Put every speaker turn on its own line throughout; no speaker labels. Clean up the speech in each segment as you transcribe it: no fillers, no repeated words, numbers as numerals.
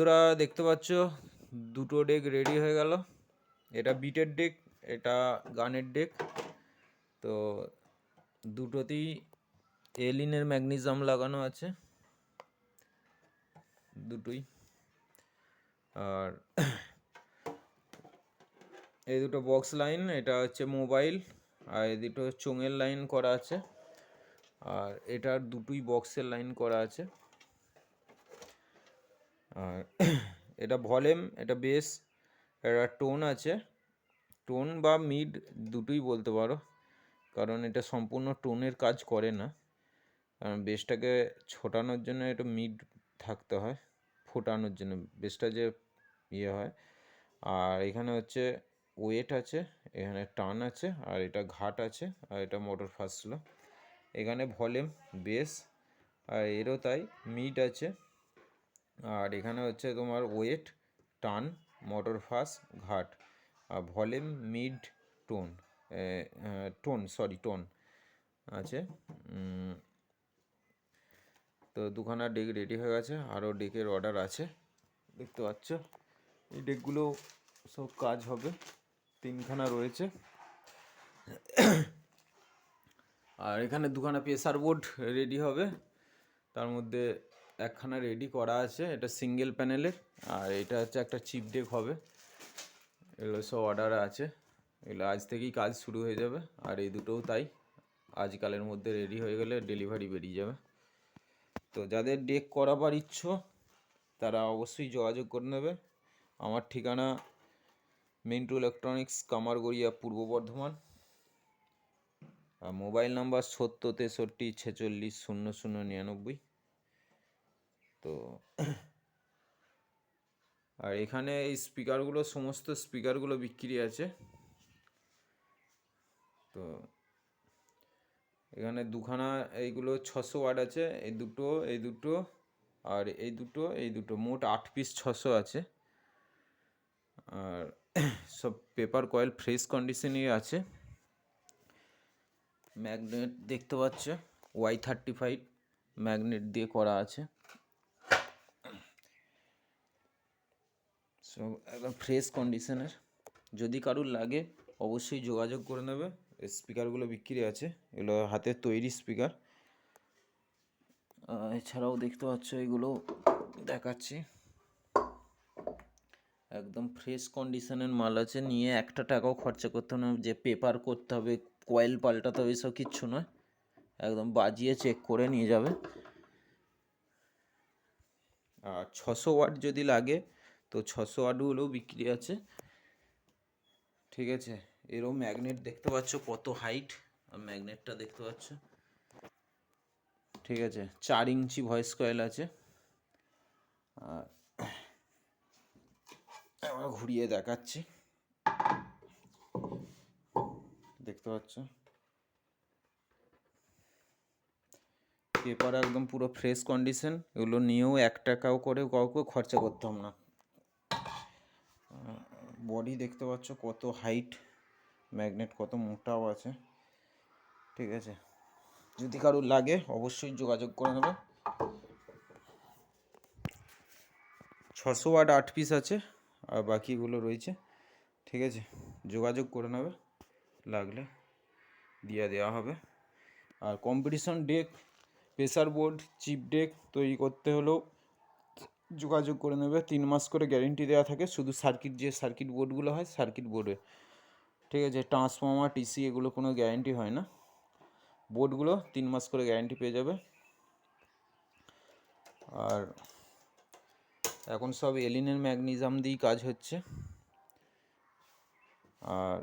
বন্ধুরা দেখতে পাচ্ছ দুটো ডেক রেডি হয়ে গেল। এটা বিটের ডেক, এটা গানের ডেক। তো দুটোতেই এলিনের ম্যাগনেসিয়াম লাগানো আছে দুটোই। আর এই দুটো বক্স লাইন, এটা হচ্ছে মোবাইল, আর এই দুটো চোঙের লাইন করা আছে, আর এটার দুটোই বক্সের লাইন করা আছে। আর এটা ভলিউম, এটা বেস, এটা টোন আছে, টোন বা মিড দুটোই বলতে পারো, কারণ এটা সম্পূর্ণ টোনের কাজ করে না। কারণ বেসটাকে ছোটানোর জন্য এটা মিড থাকতে হয়, ফোটানোর জন্য বেসটা যে ইয়ে হয়। আর এখানে হচ্ছে ওয়েট আছে, এখানে টান আছে, আর এটা ঘাট আছে, আর এটা মোটর ফাস্ট স্লো। এখানে ভলিউম, বেস, আর এরও তাই মিড আছে। আর এখানে হচ্ছে তোমার ওয়েট, টান, মোটর ফাস্ট, ঘাট, আর ভলিউম, মিড, টোন, টোন আছে। তো দুখানা ডেক রেডি হয়ে গেছে, আরও ডেকের অর্ডার আছে দেখতে পাচ্ছ। এই ডেকগুলো সব কাজ হবে, তিনখানা রয়েছে। আর এখানে দুখানা প্রেসার বোর্ড রেডি হবে, তার মধ্যে একখানা রেডি করা আছে, এটা সিঙ্গেল প্যানেলের, আর এটা হচ্ছে একটা চিপ ডেক হবে। এগুলো সব অর্ডার আছে, এগুলো আজ থেকেই কাজ শুরু হয়ে যাবে। আর এই দুটোও তাই, আজকালের মধ্যে রেডি হয়ে গেলে ডেলিভারি বেরিয়ে যাবে। তো যাদের ডেক করাবার ইচ্ছো তারা অবশ্যই যোগাযোগ করে নেবে। আমার ঠিকানা মিন্টু ইলেকট্রনিক্স, কামারগড়িয়া, পূর্ব বর্ধমান। আর মোবাইল নাম্বার 70 63 46 00 99। তো আর এখানে এই স্পিকারগুলো, সমস্ত স্পিকারগুলো বিক্রি আছে। তো এখানে দুখানা, এইগুলো 600 ওয়াট আছে, এই দুটো আর এই দুটো মোট 8 পিস 600 আছে। আর সব পেপার কয়েল ফ্রেশ কন্ডিশনই আছে। ম্যাগনেট দেখতে পাচ্ছ, Y35 ম্যাগনেট দিয়ে করা আছে, সব একদম ফ্রেশ কন্ডিশনের। যদি কারুর লাগে অবশ্যই যোগাযোগ করে নেবে। স্পিকারগুলো বিক্রি আছে, এগুলো হাতের তৈরি স্পিকার। এছাড়াও দেখতে পাচ্ছ এগুলো দেখাচ্ছি, একদম ফ্রেশ কন্ডিশনের মাল আছে, নিয়ে একটা টাকাও খরচা করতে হবে না, যে পেপার করতে হবে, কয়েল পাল্টাতে হবে, এসব কিচ্ছু নয়। একদম বাজিয়ে চেক করে নিয়ে যাবে। আর 600 ওয়াট যদি লাগে তো 600 ওয়াটগুলোও বিক্রি আছে, ঠিক আছে। এরও ম্যাগনেট দেখতে পাচ্ছ কত হাইট, আর ম্যাগনেটটা দেখতে পাচ্ছ, ঠিক আছে। 4 ইঞ্চি ভয়েস কয়েল আছে। আর আমরা ঘুরিয়ে দেখাচ্ছি, দেখতে পাচ্ছ পেপার একদম পুরো ফ্রেশ কন্ডিশন। এগুলো নিয়েও 1 টাকাও করে কাউকে খরচা করতাম না। বডি দেখতে পাচ্ছ কত হাইট, ম্যাগনেট কত মোটাও আছে, ঠিক আছে। যদি কারোর লাগে অবশ্যই যোগাযোগ করে নেবে। 600 ওয়াট 8 পিস আছে, আর বাকিগুলো রয়েছে, ঠিক আছে। যোগাযোগ করে নেবে, লাগলে দিয়ে দেওয়া হবে। আর competition deck, pressure board, chip deck তৈরি করতে হলেও যোগাযোগ করে নেবে। 3 মাস করে গ্যারেন্টি দেওয়া থাকে, শুধু সার্কিট বোর্ডগুলো হয় সার্কিট বোর্ডে, ঠিক আছে। ট্রান্সফর্মার, টিসি এগুলো কোনো গ্যারেন্টি হয় না। বোর্ডগুলো 3 মাস করে গ্যারেন্টি পেয়ে যাবে। আর এখন সব এলিনের ম্যাগনেসিয়াম দিয়েই কাজ হচ্ছে। আর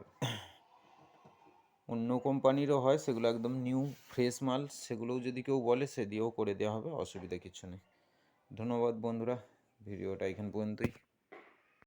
অন্য কোম্পানিরও হয়, সেগুলো একদম নিউ ফ্রেশ মাল, সেগুলোও যদি কেউ বলে সে দিয়েও করে দেওয়া হবে, অসুবিধা কিছু নেই। ধন্যবাদ বন্ধুরা, ভিডিওটা এখান পর্যন্তই।